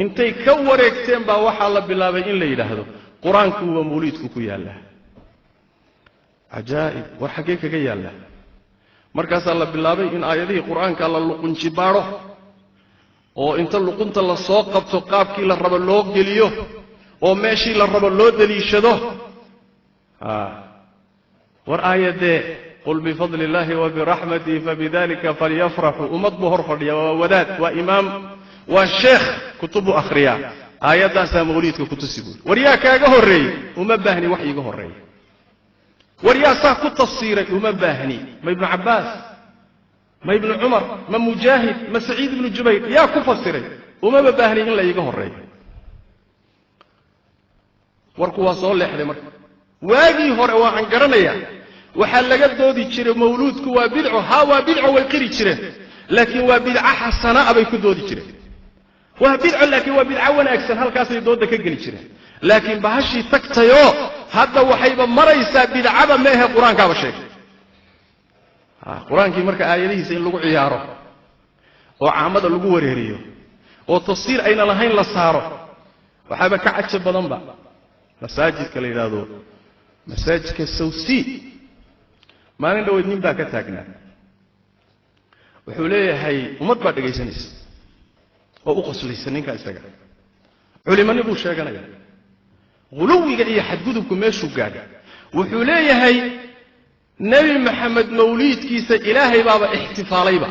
intay ka wareegteen baa waxa la bilaabay in la yiraahdo quraanku waa mawliidku ku yaala ajaa'ib war xagee kaga yaala markaas la bilaabay in aayadihii quraanka la luqun jibaaro oo inta luqunta la soo qabto qaabkii la rabo loo geliyo oo meeshii la rabo loo daliishado war aayade qul bi fadlillahi wa bi rahmatihi fabidhalika falyafrahu umad buhur fadhiya wa wadaad wa imam wa sheekh kutubu akhriya aayadaas mawliidka ku tusibu war yaa kaaga horeey uma baahni wax iiga horeey war yaa saa ku tafsiiray uma baahni ma ibn abbas ما ابن عمر ما مجاهد ما سعيد بن جبير يا كفسري وما بباهني إلا يجاه الرأي وركوا صالح لمر واجي هو عن قرنيا وحلقت دودي تشري مولود كوا بدعه هوا بدعه والقري تشري لكن وبدعه حسنة أبي كدودي تشري وبدعه لكن وبدعه وانا أكسن هالكاسي دودك كجري تشري لكن بهالشي تكتيو هذا وحيبا مريسا بدعه ما هي قرآن كابشيك quraankii marka aayadihiisa in lagu ciyaaro oo caamada lagu wareeriyo oo tafsiir ayna lahayn la saaro waxaba ka cajab badan ba masaajidka la yiraahdo masaajidka sawsi maalin dhaweyd nin baa ka taagnaa wuxuu leeyahay umad baa dhageysanaysa oo u qoslaysa ninka isaga culimani buu sheeganaya quluwiga iyo xadgudubku meeshuu gaadhay wuxuu leeyahay نبي محمد موليد كيس إلهي بابا احتفالي با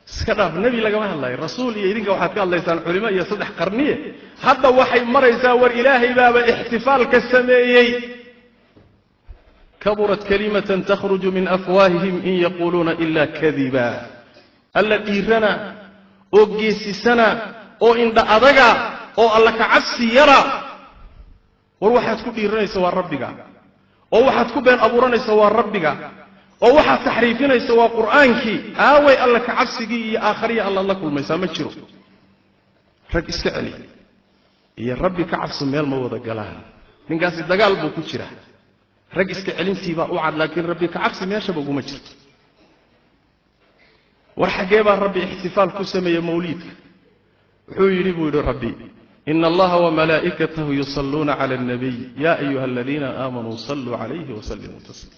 سكرف نبي لقمها الله الرسول يرينك وحد قال الله يسان علماء يصدح قرنية حتى وحي مرة يساور إلهي بابا احتفال كالسمائي كبرت كلمة تخرج من أفواههم إن يقولون إلا كذبا التي رنا أو جيسي سنة أو إن دا أدقى أو الله كعبسي يرى والواحد كل إيراني سوى ربك oo waxaad ku been abuuranaysaa waa rabbiga oo waxaad taxriifinaysaa waa quraankii aaway alla ka cabsigii iyo aakhiriya alla la kulmaysaa ma jiro rag iska celi iyo rabbi ka cabsi meel ma wada galaan ninkaasi dagaal buu ku jira rag iska celintii baa u cad laakiin rabbi ka cabsi meeshaba ugu ma jirto war xagee baa rabbi ihtifaal ku sameeyay mawliidka wuxuu yiri buu yiri rabbi إن الله وملائكته يصلون على النبي يا أيها الذين آمنوا صلوا عليه وسلموا تسليما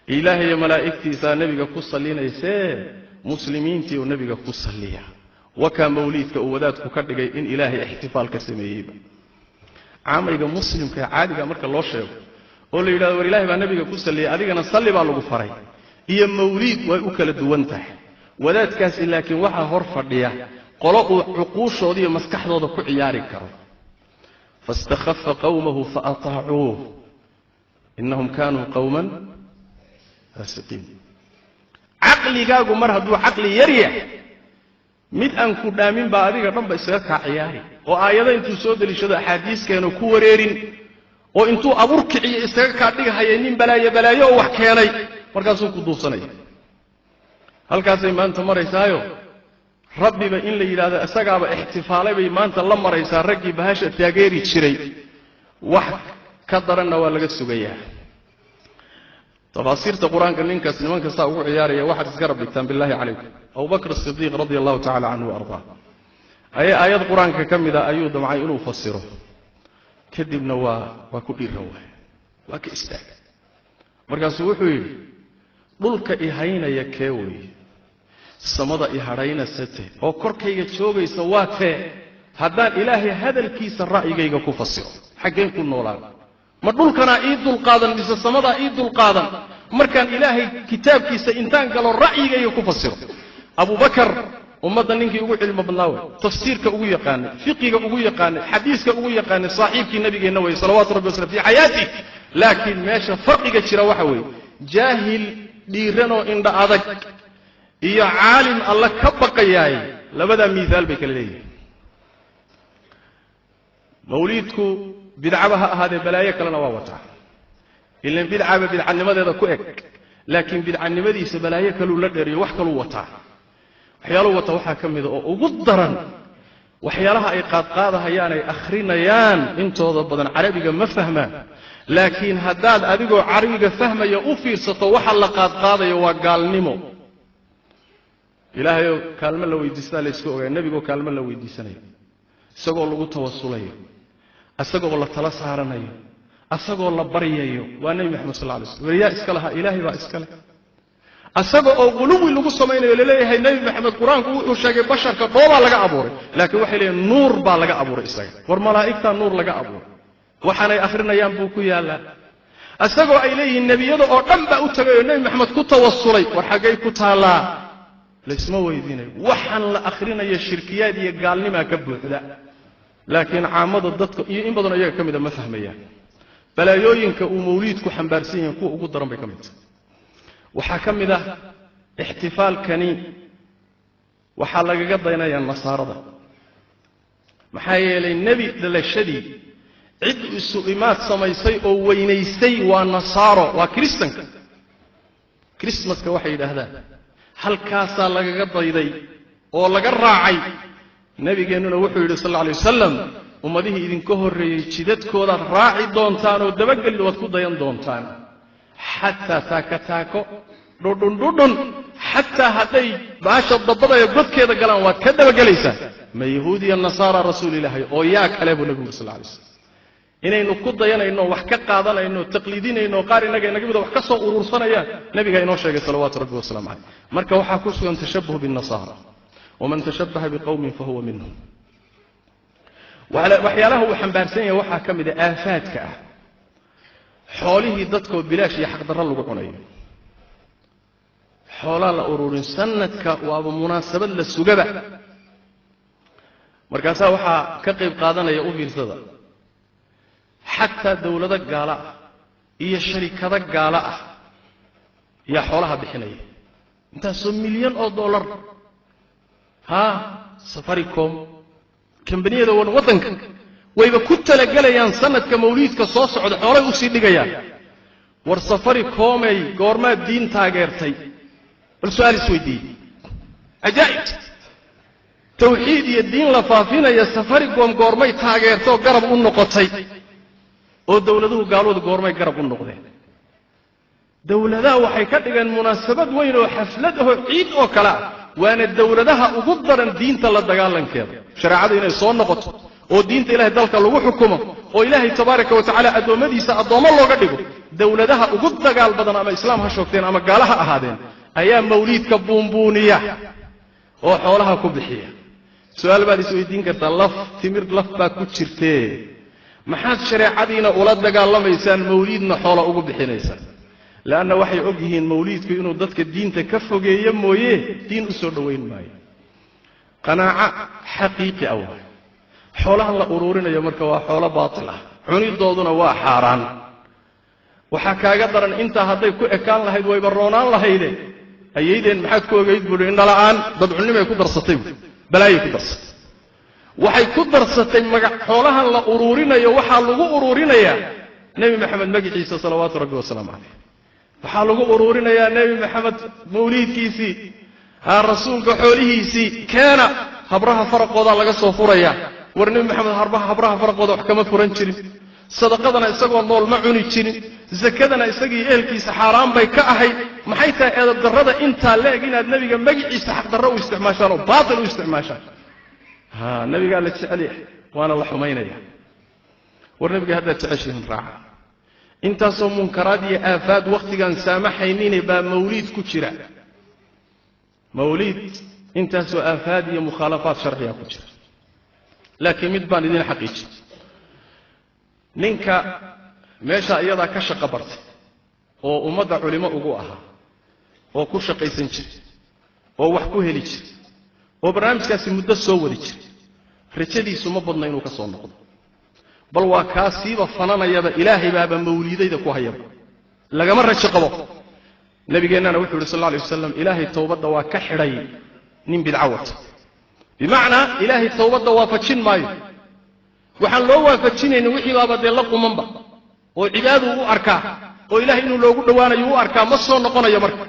إلهي ملائكتي سا نبيك كصلينا يسير مسلمين تي ونبيك كصليا وكان موليدك أوداتك كردك إن إلهي احتفال كسميب عامرك مسلم كعادك أمرك الله شيء قول لي إلهي بنبيك كصليا أديك أنا صلي بالغفرين هي موليد وأكل دوانته وذات كاس لكن وحى هرفر ليه قلقوا عقوشودي ومسكحدودا ku ciyaari karo fastakhaffa qawmuhu faata'uuhu innahum kanu qawman fasiqin aqligaagu mar haduu aqli yariya mid aan ku dhaamin ba adiga dhanba isaga ka ciyaari oo aayada intuu soo dalishado xadiiskeena ku wareerin oo intuu abur kiciyo isaga ka dhigahayay nin balaayo wax keenay markaas uu ku duufsanay halkaas ay maanta mareysaayo ربي بإن لي هذا أسقى باحتفالي بما أنت الله مريسا رجي بهاش تاجيري تشري واحد كدرنا ولا قد سجيا تفاسير القرآن كلين كسلمان كساوع عياري واحد سقرب بكتاب بالله عليك أو بكر الصديق رضي الله تعالى عنه وأرضاه آيات القرآن كم إذا أيود معي إنه فسره كذب نوا وكل الروا وكإستاء مركز وحوي ضلك إهينا يكوي samada i harayna sate oo korkayga joogaysa waate haddaan ilaahay hadalkiisa ra'yigayga ku fasiro xageen ku noolaan ma dhulkana ii dul qaadan mise samada ii dul qaadan markaan ilaahay kitaabkiisa intaan galo ra'yigayga ku fasiro Abu Bakar ummadda ninkii ugu cilmi badnaa tafsiirka ugu yaqaanay fiqiga ugu yaqaanay xadiiska ugu yaqaanay saaxiibkii nabigeena way salawaatu rabbi wasallam fi hayati laakiin meesha farqiga jira waxa weey jaahil dhiirano indha adag iyo caalim alla ka baqayay labada miisaal bay kala leeyihiin mawliidku bidcabaha ahaade balaayo kalena waa wataa ilaa bidcanimadeeda ku eg laakiin bidcanimadiisa balaayo kale la dheeriyo wax kale wataa waxyaalo wata waxa kamid oo ugu daran waxyaalaha ay qaadqaadahayaan ay akhrinayaan intooda badan carabiga ma fahmaan laakiin haddaad adigoo carabiga fahmaya u fiirsato waxa la qaadqaadayo waa gaalnimo ilaahay kaalmo la weydiistaa la isku ogaa nabigu kaalmo la weydiisanayo isagoo lagu tawasulayo asagoo la tala saaranayo asagoo la baryayo waa nabi maxamed sallallahu alayhi wasallam wariyaa iska laha ilaahay baa iska leh asagoo oo qulubi lagu sameeyo leeyahay nabi maxamed quraanku wuxuu sheegay basharka dhoobaa laga abuuray laakiin waxay leeyihiin nuur baa laga abuuray isaga war malaa'igta nuur laga abuuray waxaanay akhrinayaan buu ku yaalaa asagoo ay leeyihiin nabiyada oo dhan baa u tagay nabi maxamed ku tawasulay war xagay ku taalaa laysma weydiinay waxaan la akhrinayo shirkiyaad iyo gaalnimo ka buuxda laakiin caamada dadka iyo in badan ayaga kamid ma fahmayaan balaayooyinka uu mawliidku xambaarsan yahay kuwa ugu daran bay kamid tahay waxaa kamid ah ihtifaalkani waxaa lagaga daynayaa nasaarada maxaa yeelay nebi dhalashadii cid isu imaad samaysay oo weynaysay waa nasaaro waa kristanka christmaska waxay yidhaahdaan halkaasaa lagaga dayday oo laga raacay nabigeennuna wuxuu yidhi sal alla alay wasalam ummadihii idinka horreeyey jidadkoodaad raaci doontaan oo dabageli waad ku dayan doontaan xataa taako dhudhun xataa hadday baasha dabbadaya godkeeda galaan waad ka dabagelaysaa ma yahuudiya nasaara rasuulilaahi oo yaa kale buu nabigu sal alla alay wasalam inaynu ku dayanayno wax ka qaadanayno taqliidinayno qaar inaga mida wax ka soo urursanayaan nabiga inoo sheegay salawaatu rabbi wasalaamu calayh marka waxaa ku sugan tashabbuh binnasaara waman tashabbaha biqawmin fahuwa minhum waxyaalaha uu xambaarsan yahay waxaa ka mid ah aafaadka ah xoolihii dadkoo bilaash iyo xaqdarro lagu cunayo xoolaa la ururin sanadka waaba munaasabad la sugaba markaasaa waxaa ka qayb qaadanaya u fiirsada xataa dawlado gaala ah iyo sharikado gaala ah yaa xoolaha bixinaya intaasoo milyan oo dollar safaricom kambaniyada waddanka wayba ku talagalayaan sanadka mawliidka soo socda xoolay u sii dhigayaan war safaricomay goormaad diin taageertay bal su'aal isweydiiyey ajaa'ib tawxiid iyo diin la faafinaya safaricom goormay taageertoo garab u noqotay oo dawladuhu gaalooda goormay garab u noqdeen dawladaha waxay ka dhigeen munaasabad weyn oo xaflad ah oo ciid oo kale ah waana dawladaha ugu daran diinta la dagaalankeeda shariicada inay soo noqoto oo diinta ilaahay dalka lagu xukumo oo ilaahay tabaaraka wa tacaala addoommadiisa addoommo looga dhigo dawladaha ugu dagaal badan ama islaam ha shoogteen ama gaala ha ahaadeen ayaa mawliidka buunbuuniya oo xoolaha ku bixiya su'aal baad isweydiin kartaa timir laf baa ku jirtee maxaad shareecadiina ula dagaalamaysaan mawliidna xoola ugu bixinaysaan laanna waxay og yihiin mawliidku inuu dadka diinta ka fogeeyo mooye diin u soo dhowayn maayo qanaaco xaqiiqi ah waay xoolahan la ururinayo marka waa xoolo baatil ah cunidooduna waa xaaraan waxaa kaaga daran intaa hadday ku ekaan lahayd wayba roonaan lahayde ayaydeen maxaad ku ogayd buuhi indhala'aan dad cunimay ku darsatay balaayay ku darsatay waxay ku darsatay xoolahan la ururinayo waxaa lagu ururinayaa nebi maxamed magiciisa salawaatu rabbi wasalaamu calayh waxaa lagu ururinayaa nebi maxamed mawliidkiisii rasuulka xoolihiisii keena habraha faraqoodaa laga soo furayaa war nebi maxamed habraha faraqooda wax kama furan jirin sadaqadana isagoo nool ma cuni jirin zakadana isagii ehelkiisa xaaraan bay ka ahayd maxay tahay eedab darrada intaa leeg inaad nebiga magiciisa xaqdarro u isticmaashaan oo baatil u isticmaashaan nabigaa la jecel yahay waana la xumaynaya war nabiga haddaad jeceshihin raaca intaasoo munkaraad iyo aafaad wakhtigaan saamaxaynine baa mawliid ku jira mawliid intaasoo aafaad iyo mukhaalafaad sharciga ku jira laakiin mid baan idin xaqiijin ninka meesha iyadaa ka shaqo bartay oo ummadda culimo ugu ahaa oo ku shaqaysan jiray oo wax ku heli jiray oo barnaamijkaasi muddo soo wadi jiray rajadiisu ma badna inuu ka soo noqdo bal waa kaasiiba fananayaba ilaahay baaba mawliidayda ku hayaba lagama rajo qabo nabigeennana wuxuu yidhi sal alla alay wasalam ilaahay towbadda waa ka xidhay nin bidca wata bimacnaa ilaahay towbadda waafajin maayo waxaan loo waafajinaynin wixii baaba dee la qumanba oo cibaadu u arkaa oo ilaahay inuu loogu dhowaanayo u arkaa ma soo noqonayo marka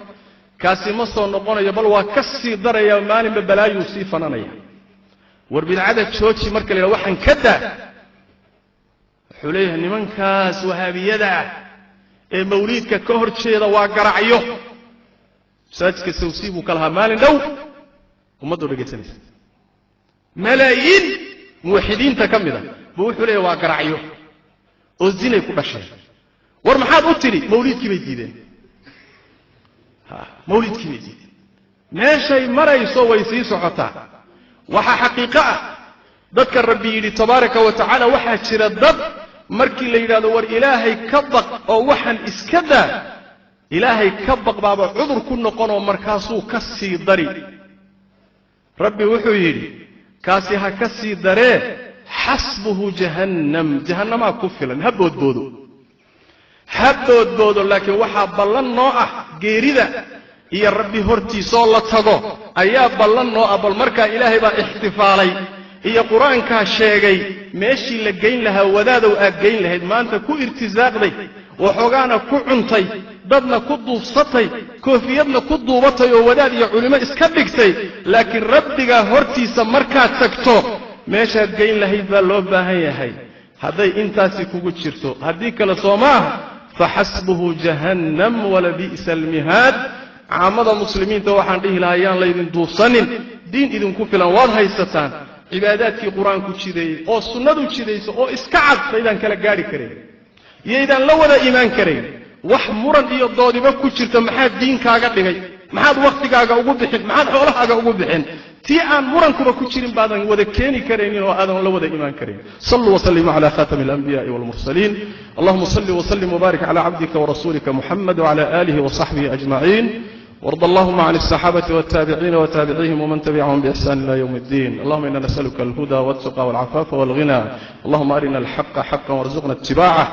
kaasi ma soo noqonayo bal waa ka sii daraya maalinba balaayuu sii fananaya war bidcada jooji marka la yidhaha waxaan ka daa wuxuu leeyahay nimankaas wahaabiyada ah ee mawliidka ka hor jeeda waa garacyo masaajidka sawsii buu ka lahaa maalin dhow ummaddu dhageysanaysa malaayiin muwaxidiinta ka mid ah buu wuxuu leeyahay waa garacyo oo zinay ku dhasheen war maxaad u tidhi mawliidkii bay diideen mawliidkii bay diideen meeshay marayso way sii socotaa waxaa xaqiiqo ah dadka rabbi yidhi tabaaraka wa tacaala waxaa jira dad markii la yidhahdo war ilaahay ka baq oo waxaan iska daa ilaahay ka baq baaba cudur ku noqonoo markaasuu ka sii dari rabbi wuxuu yidhi kaasi ha ka sii daree xasbuhu jahannam jahannamaa ku filan ha boodboodo laakiin waxaa ballan noo ah geerida iyo rabbi hortiisoo la tago ayaa ballan noo ah bal markaa ilaahay baa ixtifaalay iyo qur-aankaa sheegay meeshii la geyn lahaa wadaadow aad geyn lahayd maanta ku irtisaaqday waxoogaana ku cuntay dadna ku duufsatay koofiyadna ku duubatay oo wadaad iyo culimo iska dhigtay laakiin rabbigaa hortiisa markaad tagto meeshaad geyn lahayd baa loo baahan yahay hadday intaasi kugu jirto haddii kale soo maaha faxasbuhu jahannam walabi'sa almihaad caamada muslimiinta waxaan dhihi lahaa yaan laydin duufsanin diin idinku filan waad haysataan cibaadaadkii qur-aanku jideeyey oo sunnadu jidayso oo iska cad baydaan kala gaadhi karayn iyaydaan la wada imaan karayn wax muran iyo doodiba ku jirta maxaad diinkaaga dhigay maxaad wakhtigaaga ugu bixin maxaad xoolahaaga ugu bixin tii aan murankuba ku jirin baadan wada keeni karaynin oo aadan la wada imaan karayn sallu wasallimu calaa khaatami alanbiyaai walmursaliin allahuma salli wasallim wabaarik calaa cabdika warasuulika muxamed wacala aalihi wasaxbihi ajmaciin وارض اللهم عن الصحابة والتابعين وتابعيهم ومن تبعهم بإحسان إلى يوم الدين اللهم إنا نسألك الهدى والتقى والعفاف والغنى اللهم أرنا الحق حقا وارزقنا اتباعه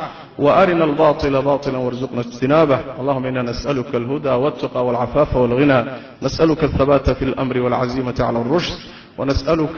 وأرنا الباطل باطلا وارزقنا اجتنابه اللهم إنا نسألك الهدى والتقى والعفاف والغنى نسألك الثبات في الأمر والعزيمة على الرشد ونسألك